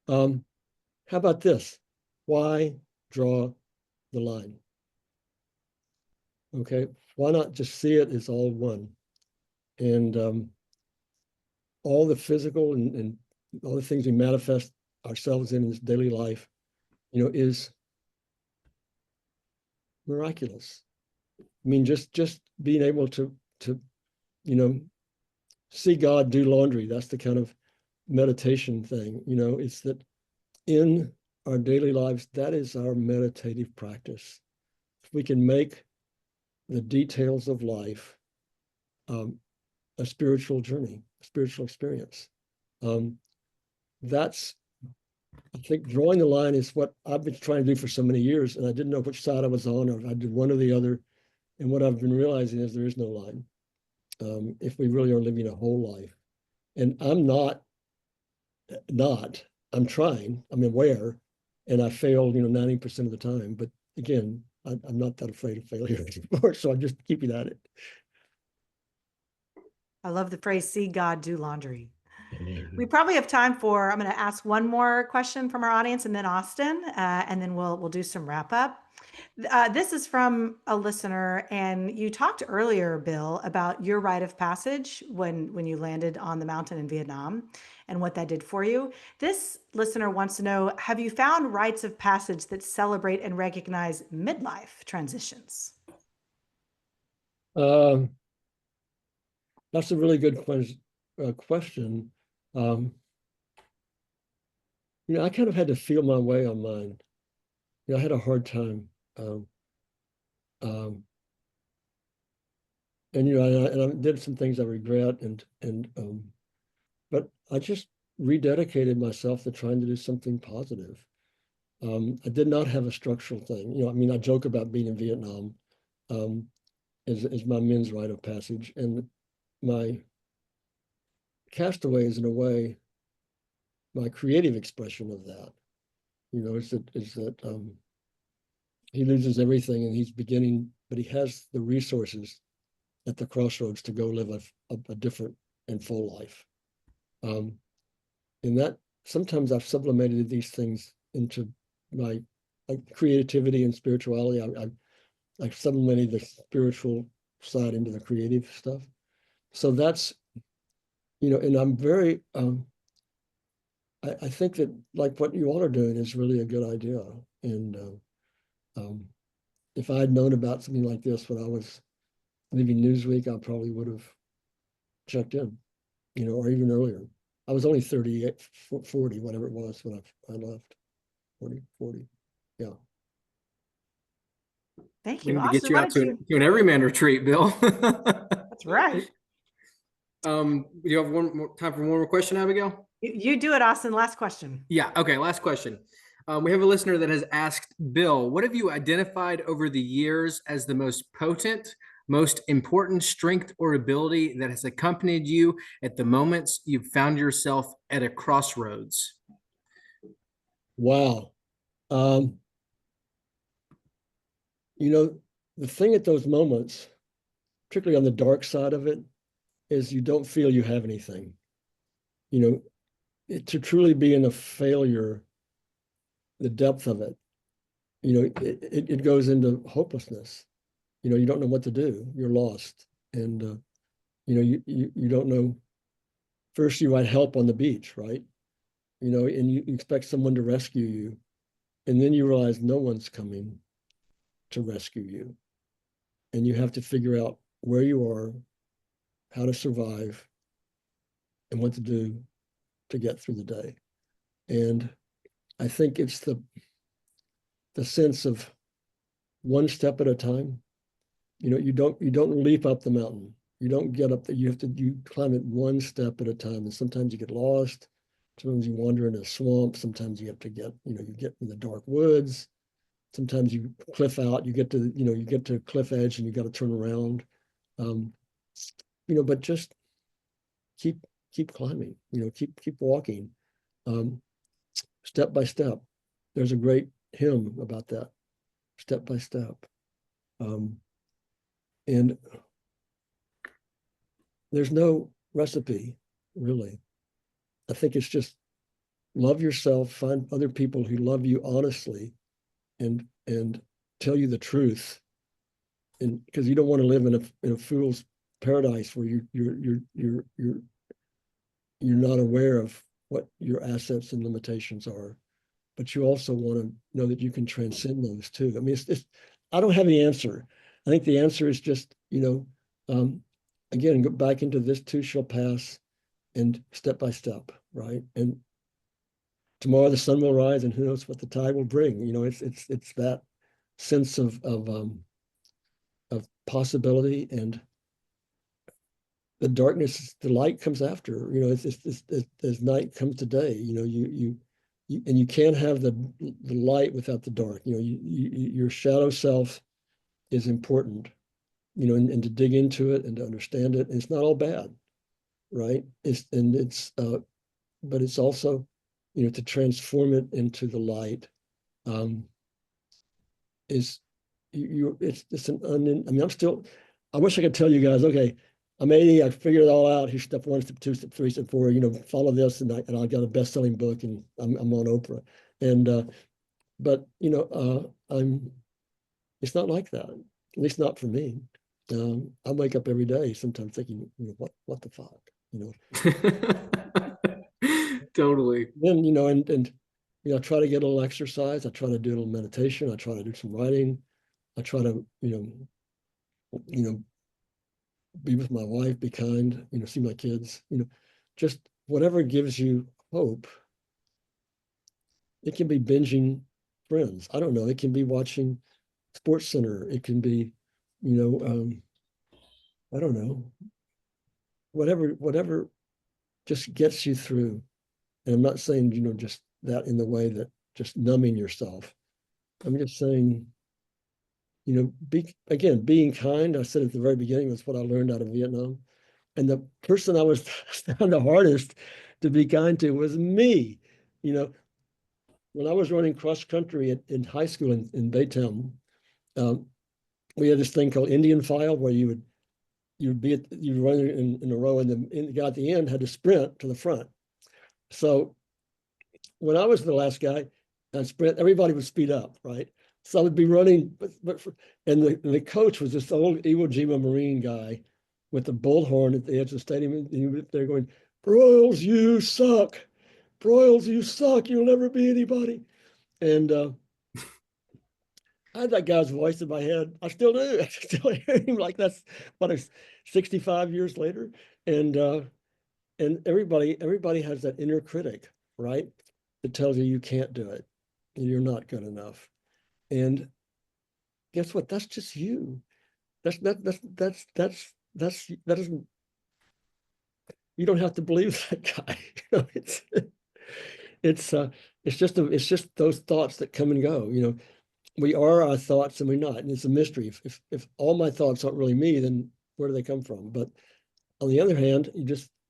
How about this? Why draw the line? Okay. Why not just see it as all one? And all the physical and all the things we manifest ourselves in this daily life, is miraculous. I mean, just being able to see God do laundry. That's the kind of meditation thing. It's that in our daily lives, that is our meditative practice. If we can make the details of life a spiritual journey, a spiritual experience, that's, I think, drawing the line is what I've been trying to do for so many years, and I didn't know which side I was on, or I did one or the other. And what I've been realizing is there is no line if we really are living a whole life. And I'm not, I'm trying, I'm aware, and I fail, 90% of the time. But again, I'm not that afraid of failure anymore, so I'm just keeping at it. I love the phrase, see God do laundry. We probably have time for, I'm going to ask one more question from our audience, and then Austin, and then we'll do some wrap up. This is from a listener, and you talked earlier, Bill, about your rite of passage when you landed on the mountain in Vietnam and what that did for you. This listener wants to know, have you found rites of passage that celebrate and recognize midlife transitions? That's a really good question. I kind of had to feel my way on mine. I had a hard time. And I did some things I regret, but I just rededicated myself to trying to do something positive. I did not have a structural thing. I joke about being in Vietnam as my men's rite of passage, and my Castaway is, in a way, my creative expression of that. Is that he loses everything and he's beginning, but he has the resources at the crossroads to go live a different and full life. And that sometimes I've sublimated these things into my creativity and spirituality. I've sublimated the spiritual side into the creative stuff. So that's, and I'm very, I think that like what you all are doing is really a good idea. And if I had known about something like this when I was leaving Newsweek, I probably would have checked in, or even earlier. I was only 38, 40, whatever it was when I left. 40. Yeah. Thank We you. need to get Austin, you why out don't to an everyman retreat, Bill. That's right. You have one more time for one more question, Abigail? You do it, Austin. Last question. Yeah. Okay. Last question. We have a listener that has asked, Bill, what have you identified over the years as the most potent, most important strength or ability that has accompanied you at the moments you've found yourself at a crossroads? Wow. The thing at those moments, particularly on the dark side of it, is you don't feel you have anything. To truly be in a failure, the depth of it, it goes into hopelessness. You don't know what to do. You're lost. And, you don't know. First, you write help on the beach, right? And you expect someone to rescue you. And then you realize no one's coming to rescue you. And you have to figure out where you are, how to survive, and what to do to get through the day. And I think it's the sense of one step at a time. You don't leap up the mountain. You don't get up there. You climb it one step at a time. And sometimes you get lost. Sometimes you wander in a swamp. Sometimes you have to you get in the dark woods. Sometimes you cliff out. You get to a cliff edge and you got to turn around. But just keep climbing. Keep walking, step by step. There's a great hymn about that, step by step. And there's no recipe, really. I think it's just love yourself, find other people who love you honestly, and tell you the truth. And because you don't want to live in a fool's paradise where you're not aware of what your assets and limitations are, but you also want to know that you can transcend those too. I mean, I don't have the answer. I think the answer is just, again, go back into this too shall pass, and step by step, right? And tomorrow the sun will rise, and who knows what the tide will bring. It's that sense of possibility, and the darkness, the light comes after. It's as night comes to day. And you can't have the light without the dark. Your shadow self is important. And to dig into it and to understand it. And it's not all bad, right? But it's also, to transform it into the light. It's I'm still. I wish I could tell you guys, okay, I'm 80. I figured it all out. Here's step 1, step 2, step 3, step 4. Follow this, and I got a best-selling book, and I'm on Oprah. And but it's not like that. At least not for me. I wake up every day sometimes thinking, what the fuck, Totally. Then and I try to get a little exercise. I try to do a little meditation. I try to do some writing. I try to be with my wife, be kind, see my kids, just whatever gives you hope. It can be binging Friends. I don't know. It can be watching Sports Center. It can be, I don't know, whatever just gets you through. And I'm not saying, just that in the way that just numbing yourself. I'm just saying, being kind. I said at the very beginning was what I learned out of Vietnam. And the person I was found the hardest to be kind to was me. When I was running cross country in high school in Baytown, we had this thing called Indian file where you would you'd run in a row, and the guy at the end had to sprint to the front. So when I was the last guy, I'd sprint, everybody would speed up, right? So I would be running, and the coach was this old Iwo Jima Marine guy with the bullhorn at the edge of the stadium, and they're going, "Broyles, you suck. Broyles, you suck. You'll never be anybody." And I had that guy's voice in my head. I still do. I still hear him like that's what is 65 years later. And everybody has that inner critic, right? That tells you can't do it and you're not good enough. And guess what? That's just you. That doesn't, you don't have to believe that guy. It's just those thoughts that come and go. We are our thoughts and we're not. And it's a mystery. If all my thoughts aren't really me, then where do they come from? But on the other hand,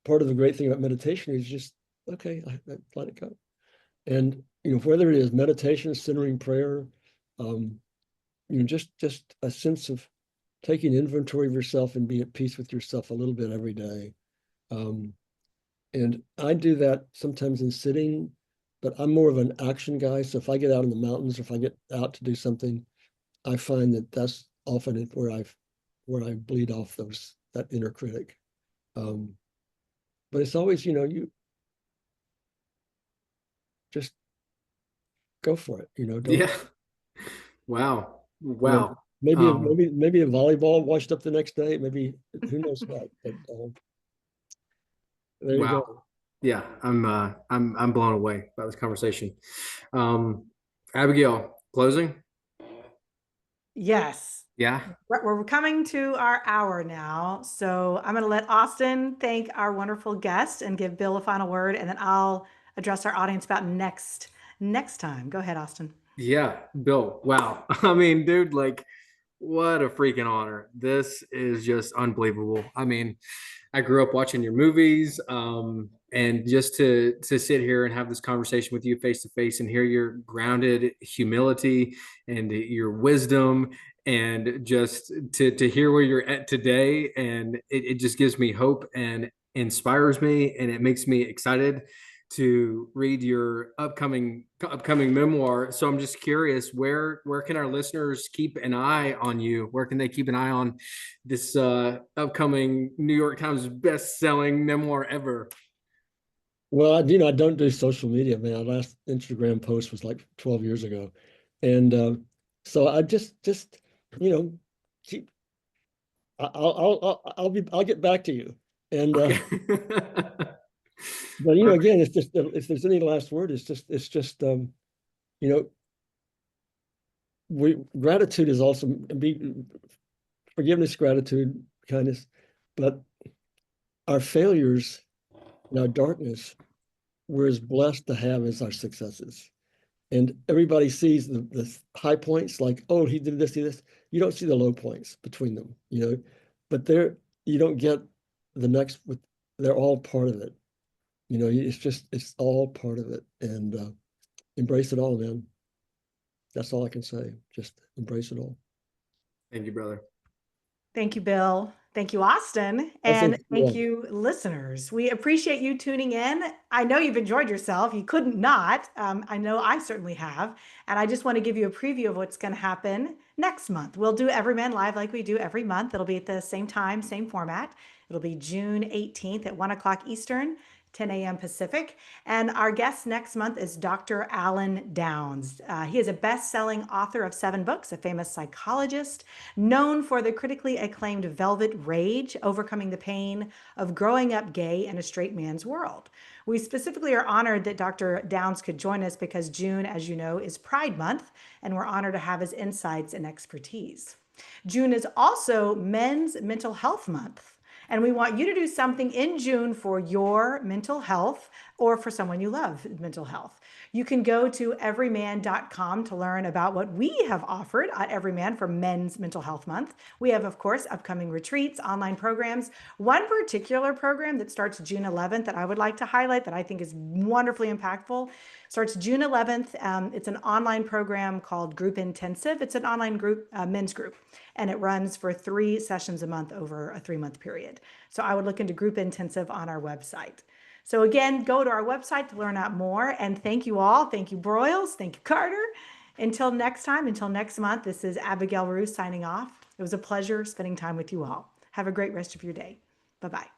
part of the great thing about meditation is just, okay, I let it go. And, whether it is meditation, centering prayer, just a sense of taking inventory of yourself and being at peace with yourself a little bit every day. And I do that sometimes in sitting, but I'm more of an action guy. So if I get out in the mountains, or if I get out to do something, I find that that's often where I bleed off that inner critic. But it's always, you just go for it. Don't, Yeah. Wow. Wow. maybe a volleyball washed up the next day. Maybe who knows what. But there you Wow. go. Yeah, I'm blown away by this conversation. Abigail, closing? Yes. Yeah. We're coming to our hour now. So I'm going to let Austin thank our wonderful guest and give Bill a final word, and then I'll address our audience about next time. Go ahead, Austin. Yeah, Bill. Wow. I mean, dude, like, what a freaking honor. This is just unbelievable. I mean, I grew up watching your movies, and just to sit here and have this conversation with you face to face and hear your grounded humility and your wisdom, and just to hear where you're at today, and it just gives me hope and inspires me, and it makes me excited to read your upcoming memoir. So I'm just curious, where can our listeners keep an eye on you? Where can they keep an eye on this upcoming New York Times best-selling memoir ever? Well, I don't do social media, man. Our last Instagram post was like 12 years ago. And so I just keep, I'll get back to you. And Okay. but Perfect. again, it's just, if there's any last word, it's just you know gratitude is also forgiveness, gratitude, kindness, but our failures and our darkness, we're as blessed to have as our successes. And everybody sees the high points, like, oh, he did this, he did this. You don't see the low points between them, but you don't get the next with, they're all part of it. It's all part of it. And embrace it all, man. That's all I can say. Just embrace it all. Thank you, brother. Thank you, Bill. Thank you, Austin. And thank you, listeners. We appreciate you tuning in. I know you've enjoyed yourself. You couldn't not. I know I certainly have. And I just want to give you a preview of what's going to happen next month. We'll do Everyman Live like we do every month. It'll be at the same time, same format. It'll be June 18th at 1 o'clock Eastern, 10 a.m. Pacific. And our guest next month is Dr. Alan Downs. He is a best-selling author of 7 books, a famous psychologist, known for the critically acclaimed Velvet Rage, Overcoming the Pain of Growing Up Gay in a Straight Man's World. We specifically are honored that Dr. Downs could join us because June, as you know, is Pride Month, and we're honored to have his insights and expertise. June is also Men's Mental Health Month. And we want you to do something in June for your mental health. or for someone you love, mental health. You can go to everyman.com to learn about what we have offered at Everyman for Men's Mental Health Month. We have, of course, upcoming retreats, online programs. One particular program that starts June 11th that I would like to highlight that I think is wonderfully impactful starts June 11th. It's an online program called Group Intensive. It's an online group, men's group, and it runs for 3 sessions a month over a 3-month period. So I would look into Group Intensive on our website. So again, go to our website to learn out more. And thank you all. Thank you, Broyles. Thank you, Carter. Until next time, until next month, this is Abigail Rue signing off. It was a pleasure spending time with you all. Have a great rest of your day. Bye-bye.